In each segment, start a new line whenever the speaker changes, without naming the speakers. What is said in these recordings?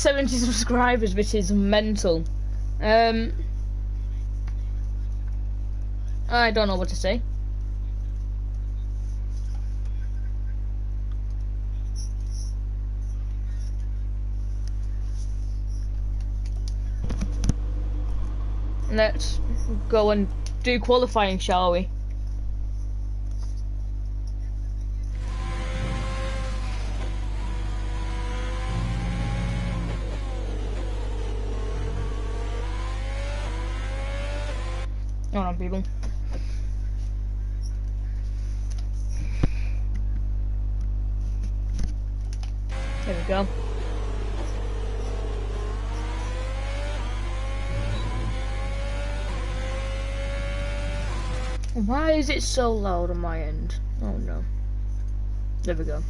70 subscribers, which is mental. I don't know what to say. Let's go and do qualifying, shall we? Hold on, people. There we go. Why is it so loud on my end? Oh no. There we go.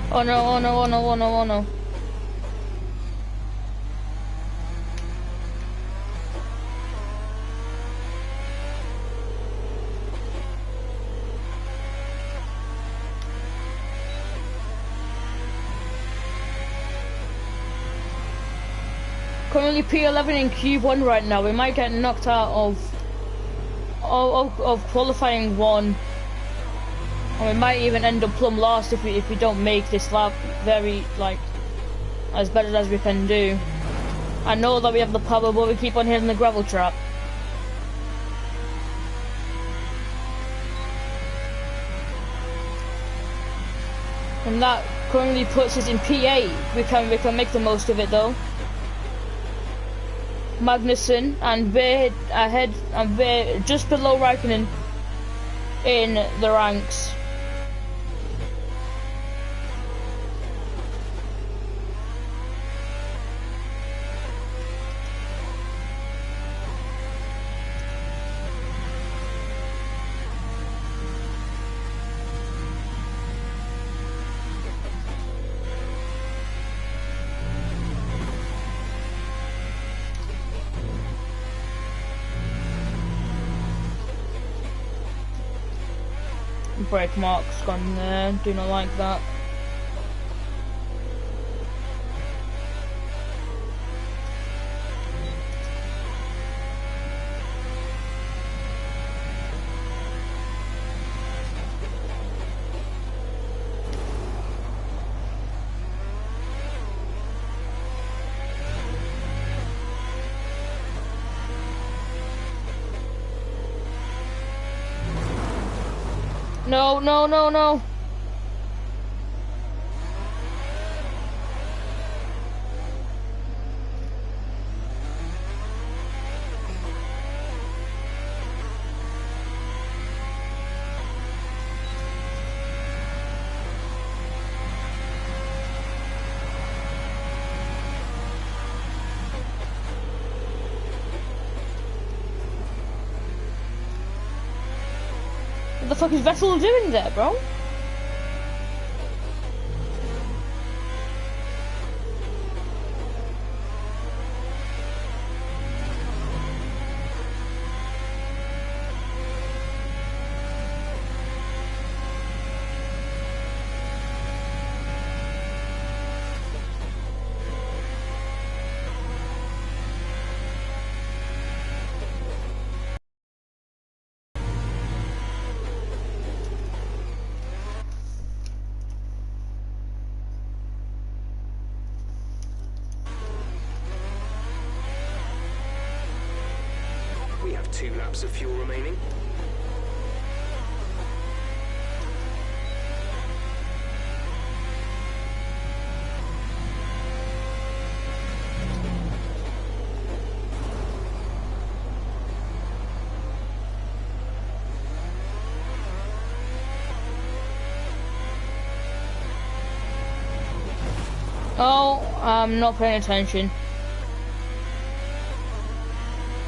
Oh no, oh no, oh no, oh no, oh no. Currently P11 in Q1 right now. We might get knocked out of qualifying one. And we might even end up plumb last if we don't make this lap very, like, as better as we can do. I know that we have the power, but we keep on hitting the gravel trap. And that currently puts us in P8. We can make the most of it though. Magnussen and we're ahead, and we're just below Raikkonen in the ranks. Brake marks gone there, do not like that. No, no, no, no. What the fuck is Vettel doing there, bro?
2 laps of fuel remaining.
Oh, I'm not paying attention.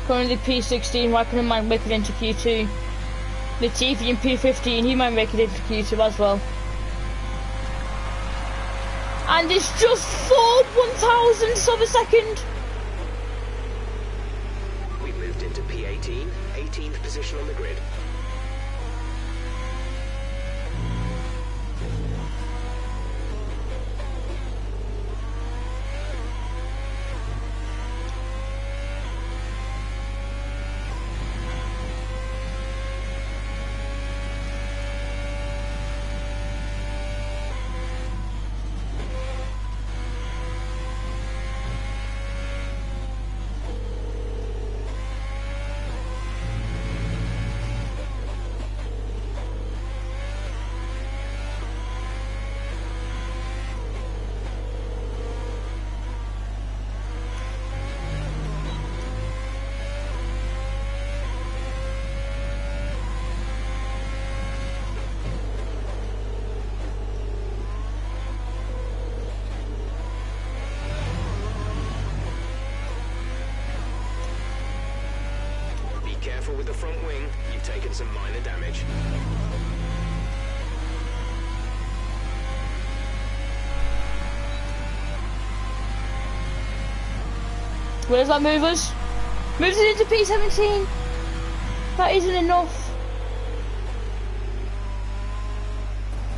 Currently P16, why couldn't Mike make it into Q2? Latifi in P15, he might make it into Q2 as well. And it's just 4 1,000ths of a second!
We've moved into P18, 18th position on the grid. Careful with the front wing, you've taken some minor damage.
Where's that move us? Moves it into P17! That isn't enough.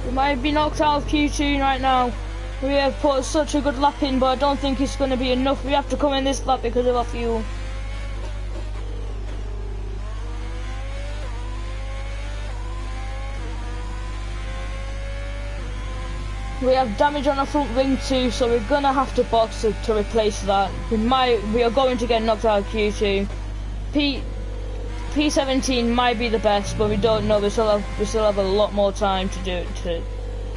We might be knocked out of Q2 right now. We have put such a good lap in, but I don't think it's going to be enough. We have to come in this lap because of our fuel. We have damage on our front wing too, so we're gonna have to box to replace that. We are going to get knocked out of Q2. P17 might be the best, but we don't know. We still have a lot more time to do it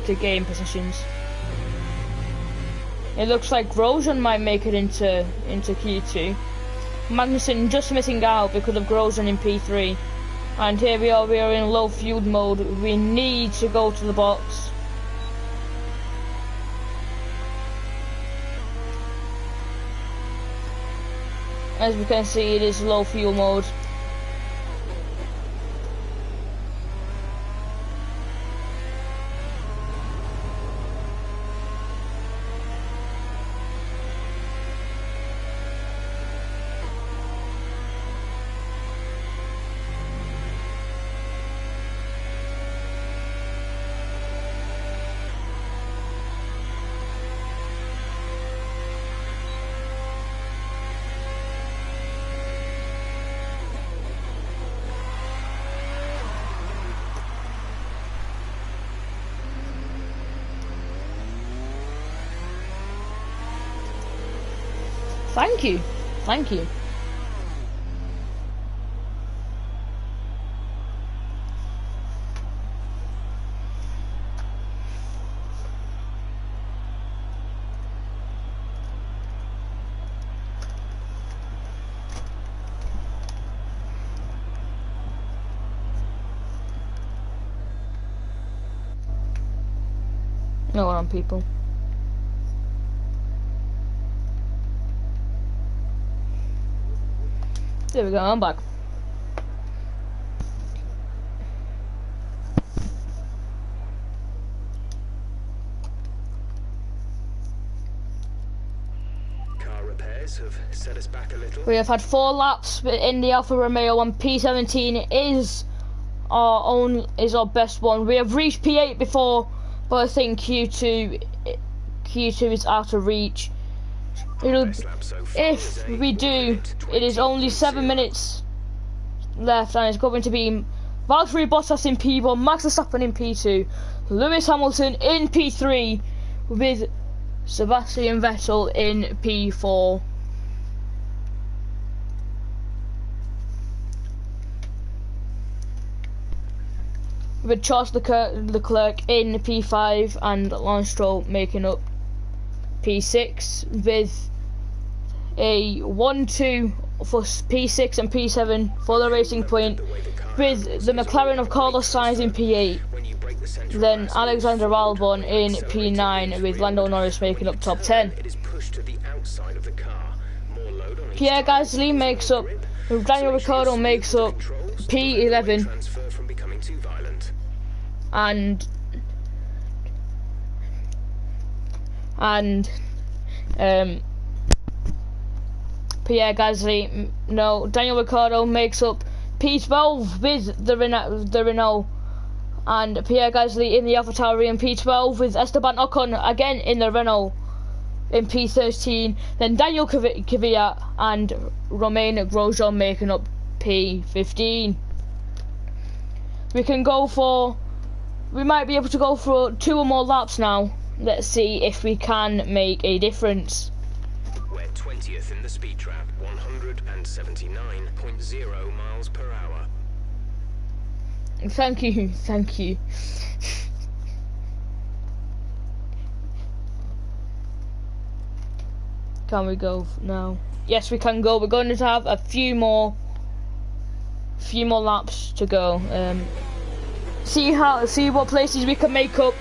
to gain positions. It looks like Grosjean might make it into Q2. Magnussen just missing out because of Grosjean in P3. And here we are in low fuel mode. We need to go to the box. As we can see, it is low fuel mode. Thank you. Thank you. No one on people. There we go, I'm back.
Car repairs have set us back a little.
We have had 4 laps in the Alfa Romeo, and P17 is our best one. We have reached P8 before, but I think Q2 is out of reach. If we do, it is only 7 minutes left, and it's going to be Valtteri Bottas in P1, Max Verstappen in P2, Lewis Hamilton in P3, with Sebastian Vettel in P4. with Charles Leclerc in P5 and Lance Stroll making up P6, with a 1-2 for P6 and P7 for the Racing Point, with the McLaren of Carlos Sainz in P8, then Alexander Albon in P9 with Lando Norris making up top 10. Pierre Gasly makes up, Daniel Ricciardo makes up P11, and Pierre Gasly, no, Daniel Ricciardo makes up P12 with the Renault, and Pierre Gasly in the AlphaTauri in P12 with Esteban Ocon again in the Renault in P13, then Daniel Kvyat and Romain Grosjean making up P15. We might be able to go for 2 or more laps now. Let's see if we can make a difference.
We're 20th in the speed trap, 179.0 miles per hour.
Thank you, thank you. Can we go now? Yes, we can go. We're going to have a few more laps to go. See what places we can make up.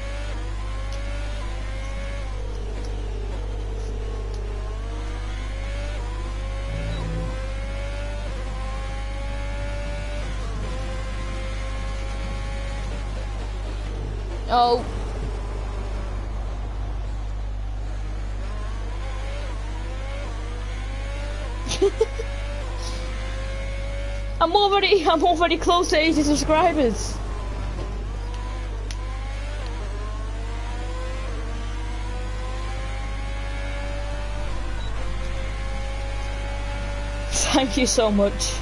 Oh. I'm already close to 80 subscribers. Thank you so much.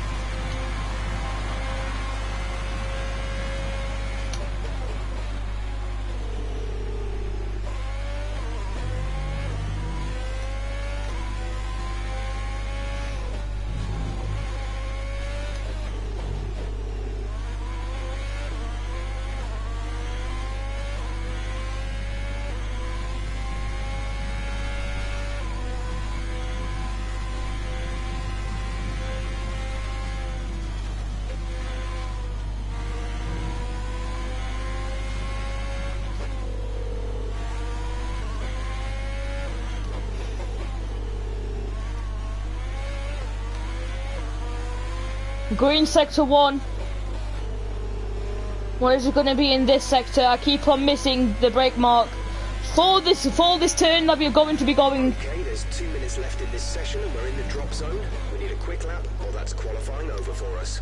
Green sector 1. What is it going to be in this sector? I keep on missing the brake mark for this turn that we're going to be going.
Okay, there's 2 minutes left in this session and we're in the drop zone. We need a quick lap or that's qualifying over for us.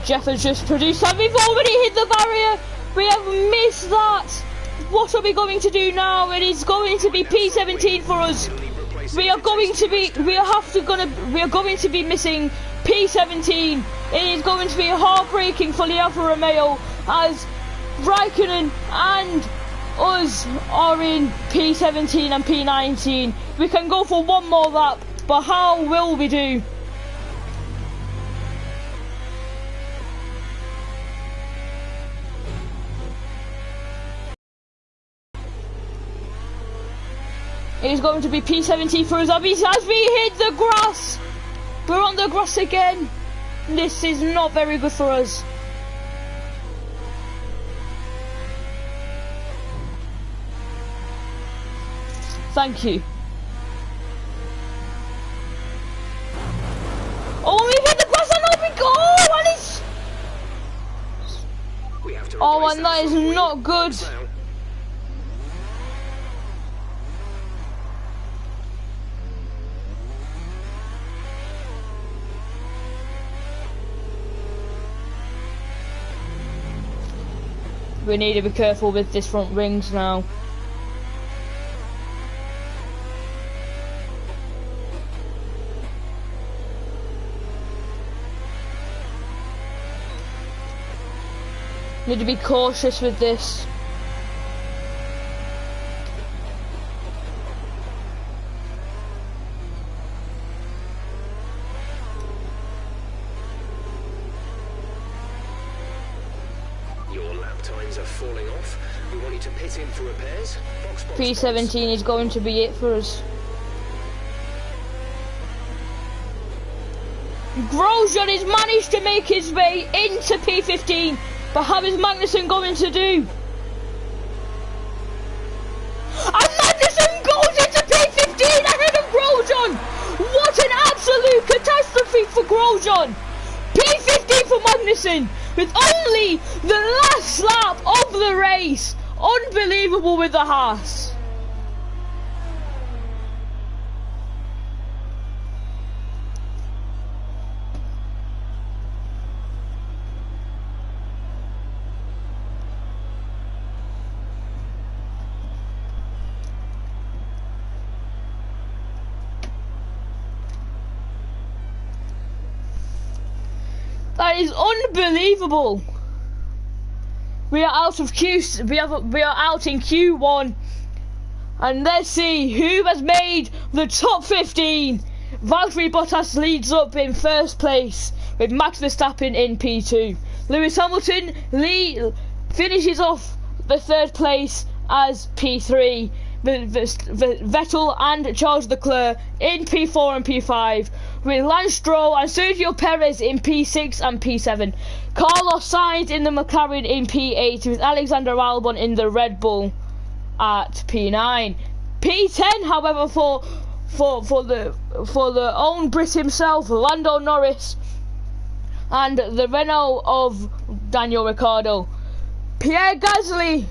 Jeff has just produced that. We've already hit the barrier. We have missed that. What are we going to do now? It is going to be P17 for us. We are going to be missing P17. It is going to be heartbreaking for the Alfa Romeo as Raikkonen and us are in P17 and P19. We can go for 1 more lap, but how will we do? It is going to be P17 for us as we hit the grass. We're on the grass again. This is not very good for us. Thank you. Oh, we hit the grass and off we go! And it's... Oh, and that is not good. We need to be careful with this front rings now. Need to be cautious with this.
falling off. We want you to pit in for repairs.
P17 is going to be it for us. Grosjean has managed to make his way into P15, but how is Magnussen going to do? And Magnussen goes into P15 ahead of Grosjean! What an absolute catastrophe for Grosjean! P15 for Magnussen, with only the last lap of the race. Unbelievable with the Haas. That is unbelievable. We are out of Q. We are out in Q1, and let's see who has made the top 15. Valtteri Bottas leads up in first place with Max Verstappen in P2. Lewis Hamilton finishes off the third place as P3. Vettel and Charles Leclerc in P4 and P5, with Lance Stroll and Sergio Perez in P6 and P7. Carlos Sainz in the McLaren in P8, with Alexander Albon in the Red Bull at P9. P10, however, for the own Brit himself, Lando Norris, and the Renault of Daniel Ricciardo. Pierre Gasly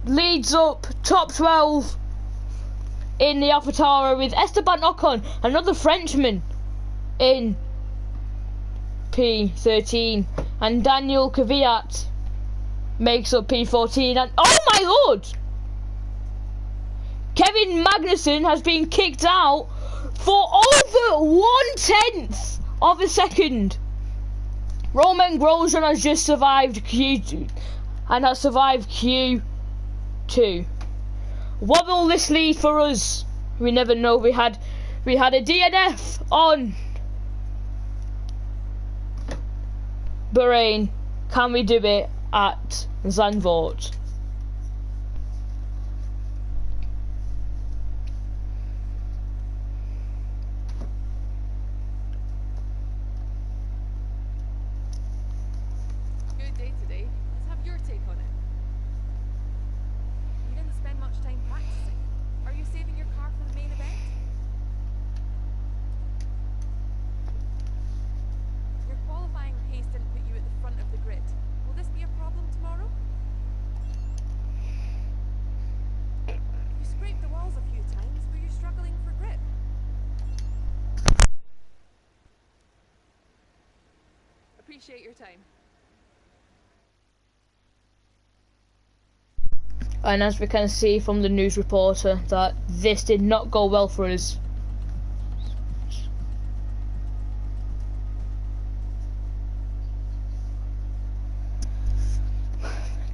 leads up top 12 in the AlphaTauri, with Esteban Ocon, another Frenchman, in P13, and Daniel Kvyat makes up P14. And oh my lord, Kevin Magnussen has been kicked out for over 1/10 of a second. Romain Grosjean has just survived Q2 and has survived Q2. What will this lead for us? We never know. We had a DNF on Bahrain. Can we do it at Zandvoort?
Good day today. Let's have your take on it. You didn't spend much time practicing. Are you saving your car for the main event? Your qualifying pace didn't put you at the front of the grid. Will this be a problem tomorrow? You scraped the walls a few times. Were you struggling for grip? Appreciate your time.
And as we can see from the news reporter, that this did not go well for us.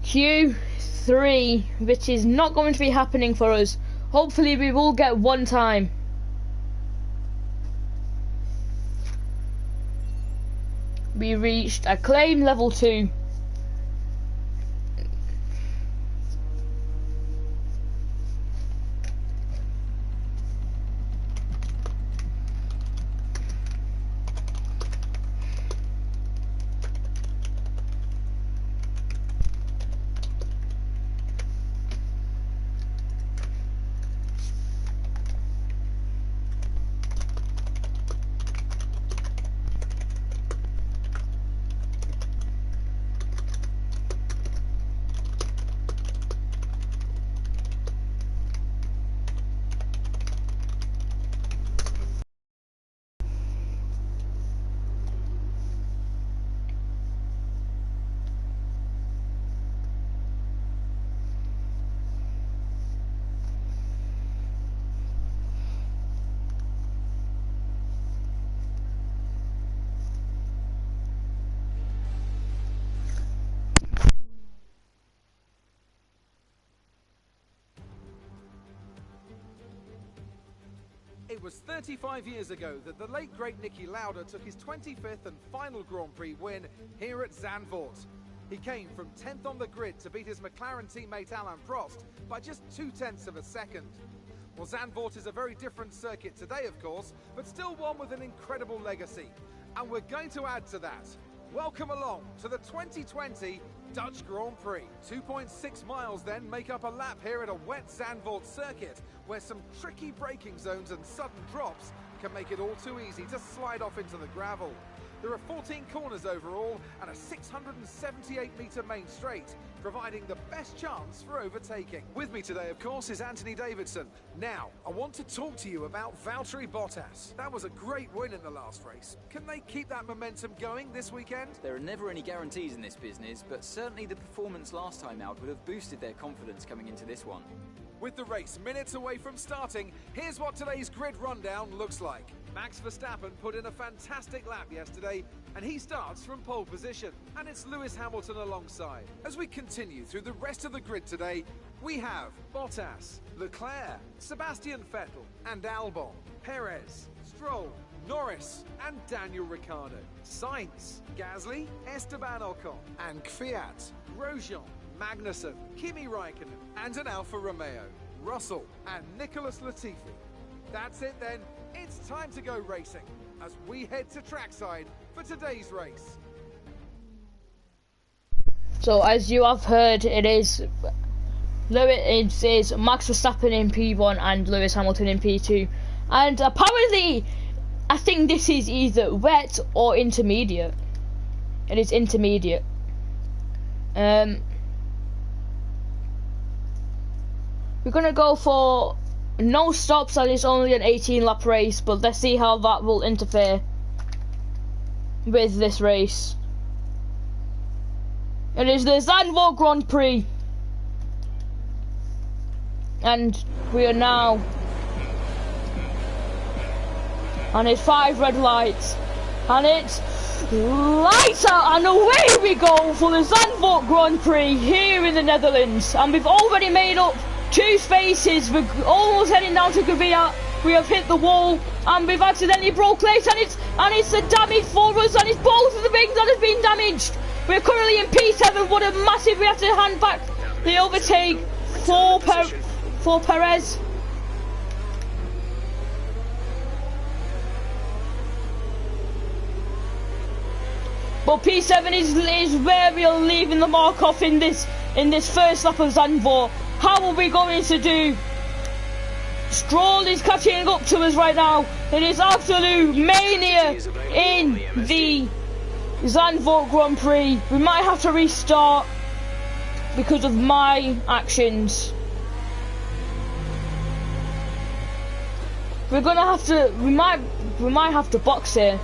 Q3, which is not going to be happening for us. Hopefully we will get one time. We reached acclaim level 2.
It was 35 years ago that the late great Niki Lauda took his 25th and final Grand Prix win here at Zandvoort. He came from 10th on the grid to beat his McLaren teammate Alain Prost by just 0.2 of a second. Well, Zandvoort is a very different circuit today, of course, but still one with an incredible legacy. And we're going to add to that. Welcome along to the 2020 Dutch Grand Prix. 2.6 miles then make up a lap here at a wet Zandvoort circuit, where some tricky braking zones and sudden drops can make it all too easy to slide off into the gravel. There are 14 corners overall and a 678-metre main straight, providing the best chance for overtaking. With me today, of course, is Anthony Davidson. Now, I want to talk to you about Valtteri Bottas. That was a great win in the last race. Can they keep that momentum going this weekend?
There are never any guarantees in this business, but certainly the performance last time out would have boosted their confidence coming into this one.
With the race minutes away from starting, here's what today's grid rundown looks like. Max Verstappen put in a fantastic lap yesterday, and he starts from pole position. And it's Lewis Hamilton alongside. As we continue through the rest of the grid today, we have Bottas, Leclerc, Sebastian Vettel, and Albon, Perez, Stroll, Norris, and Daniel Ricciardo, Sainz, Gasly, Esteban Ocon, and Kvyat, Grosjean, Magnussen, Kimi Raikkonen, and an Alfa Romeo, Russell, and Nicholas Latifi. That's it then, it's time to go racing, as we head to trackside for today's race.
So as you have heard, it is Max Verstappen in P1 and Lewis Hamilton in P2. And apparently, I think this is either wet or intermediate. It is intermediate. We're gonna go for no stops, and it's only an 18-lap race, but let's see how that will interfere with this race. It is the Zandvoort Grand Prix, and we are now on it's 5 red lights, and it's lights out, and away we go for the Zandvoort Grand Prix here in the Netherlands. And we've already made up 2 spaces. We're almost heading down to Gavia. We have hit the wall, and we've accidentally broke late, and it's a damage for us, and it's both of the rings that has been damaged. We're currently in P7. What a massive, we have to hand back the overtake for Perez. But P7 is where we are leaving the mark off in this first lap of Zandvoort. How are we going to do? Stroll is catching up to us right now. It is absolute mania in the Zandvoort Grand Prix. We might have to restart because of my actions. We're gonna have to. We might have to box here.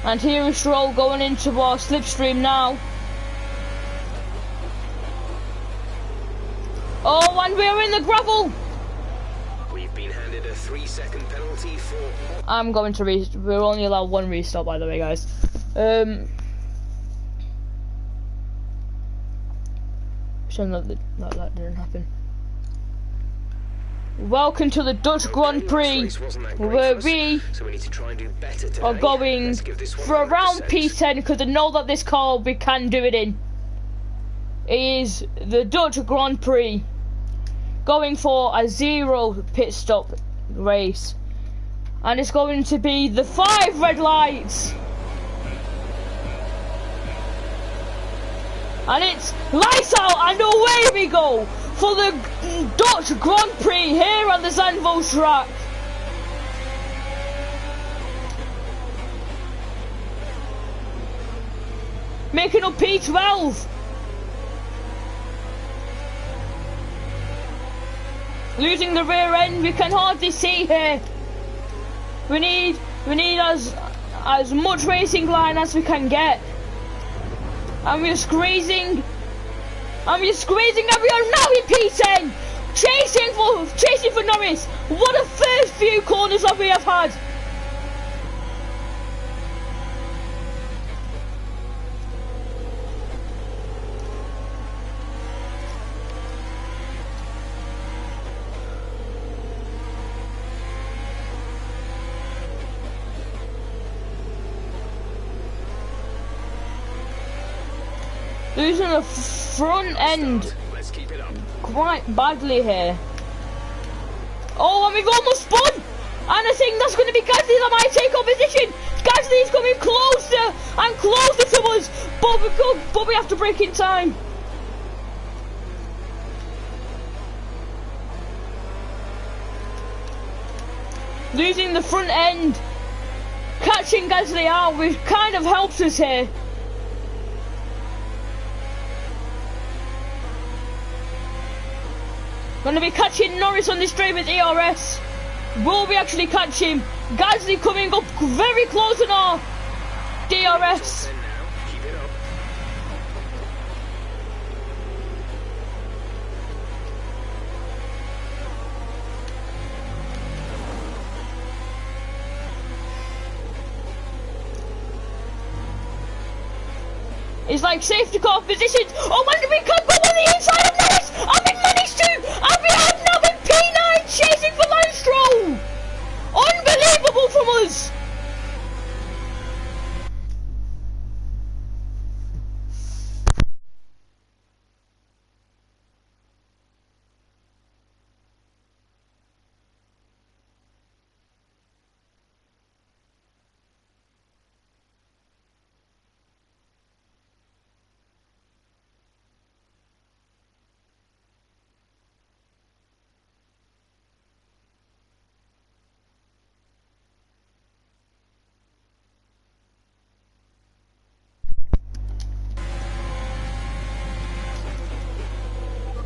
And here is Stroll going into our slipstream now. Oh, and we're in the gravel.
We've been handed a 3-second penalty for...
I'm going to we're only allowed 1 restart, by the way, guys. Shame that didn't happen. Welcome to the Dutch Grand Prix, where we are going for around P10, because I know that this car we can do it in. It is the Dutch Grand Prix, going for a 0 pit stop race, and it's going to be the 5 red lights, and it's lights out, and away we go for the Dutch Grand Prix here on the Zandvoort track. Making up P12. Losing the rear end, we can hardly see here. We need as much racing line as we can get. And we're squeezing. And we are now in P10, chasing for Norris. What a first few corners that we have had. Losing the front end
Let's keep it up.
quite badly here. Oh, and we've almost spun! And I think that's going to be Gasly that might take our position. Gasly's coming closer and closer to us, but we have to break in time. Losing the front end, catching Gasly out, which kind of helps us here. Going to be catching Norris on this straight with ERS. Will we actually catch him? Gasly coming up very close on our DRS.
Then now, keep it up.
It's like safety car positions. Oh, and we can go on the inside of Norris. And we managed to. And we have now been P9 chasing for Lance Stroll. Unbelievable from us.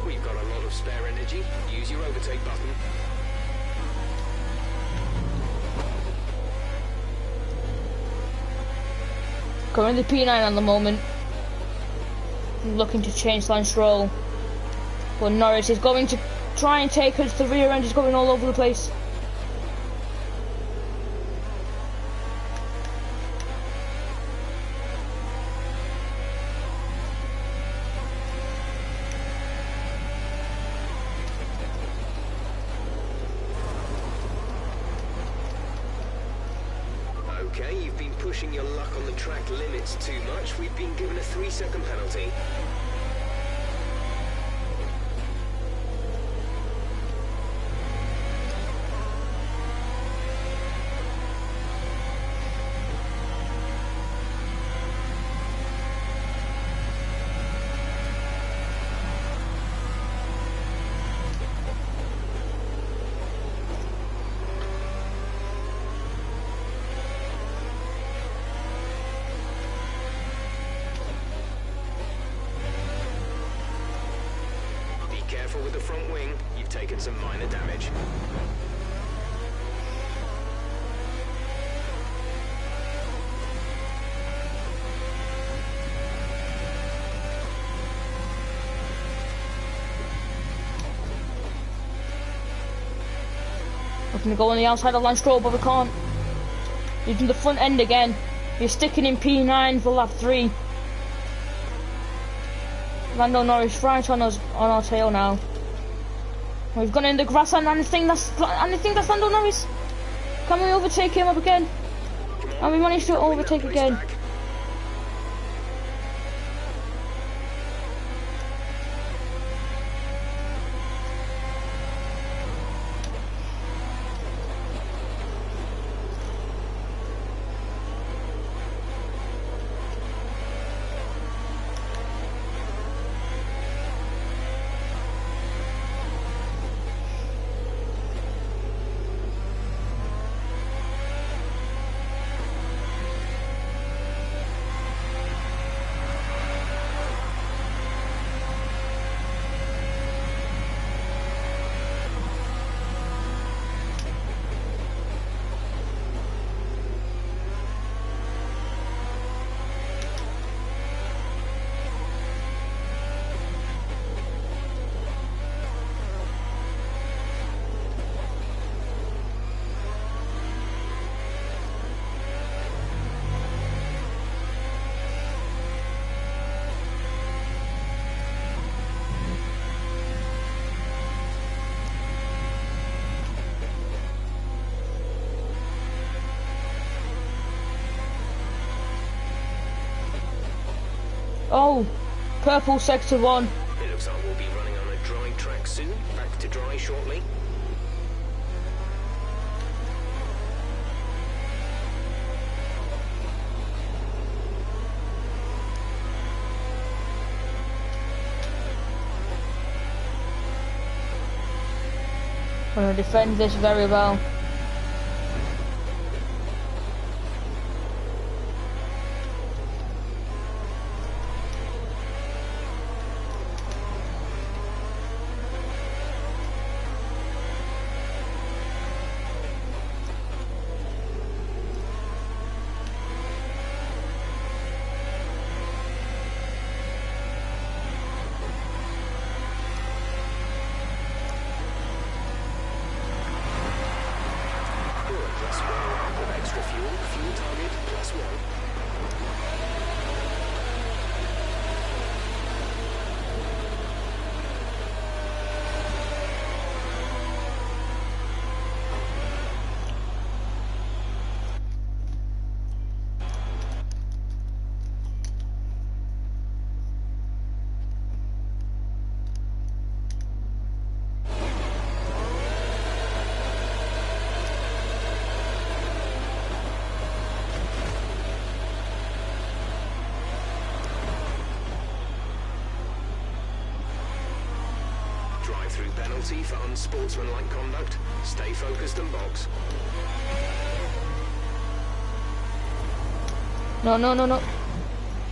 We've got a lot of spare energy. Use your overtake button.
Currently P9 at the moment. Looking to change Lance Stroll. But Norris is going to try and take us. The rear end is going all over the place.
Okay, you've been pushing your luck on the track limits too much. We've been given a 3-second penalty. Careful with the front wing, you've taken some minor damage.
We're going to go on the outside of Lance Stroll, but we can't. Using the front end again. You're sticking in P9 for lap 3. Lando Norris right on us, on our tail now. We've gone in the grass and I think that's Lando Norris. Can we overtake him up again? And we managed to overtake again. Purple sector 1.
It looks like we'll be running on a dry track soon. Back to dry shortly.
I'm going to defend this very well.
Drive-through penalty for unsportsmanlike conduct. Stay focused and box.
No, no, no, no.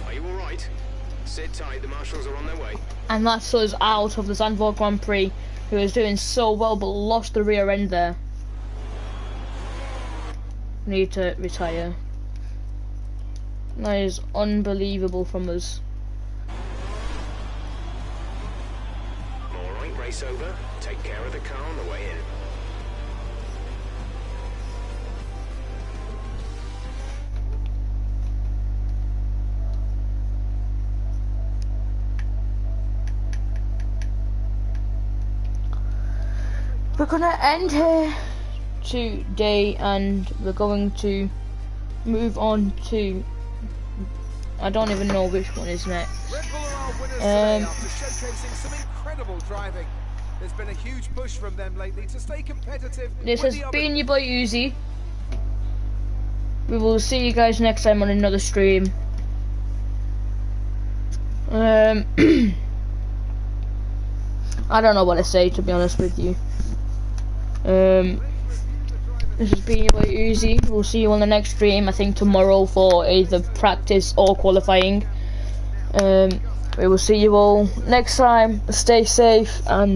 Are you alright? Sit tight, the marshals are on their way.
And that's us out of the Zandvoort Grand Prix, who was doing so well but lost the rear end there. Need to retire. That is unbelievable from us.
Alright, race over. Take care of the car on the way in.
We're gonna end here today, and we're going to move on to, I don't even know which one is next.
Red Bull are our winners today after showcasing some incredible driving. There's been a huge push from them lately to stay competitive.
This
with
has
the
been your boy Uzi. We will see you guys next time on another stream. I don't know what to say, to be honest with you. This has been your boy Uzi. We'll see you on the next stream, I think tomorrow, for either practice or qualifying. We will see you all next time. Stay safe and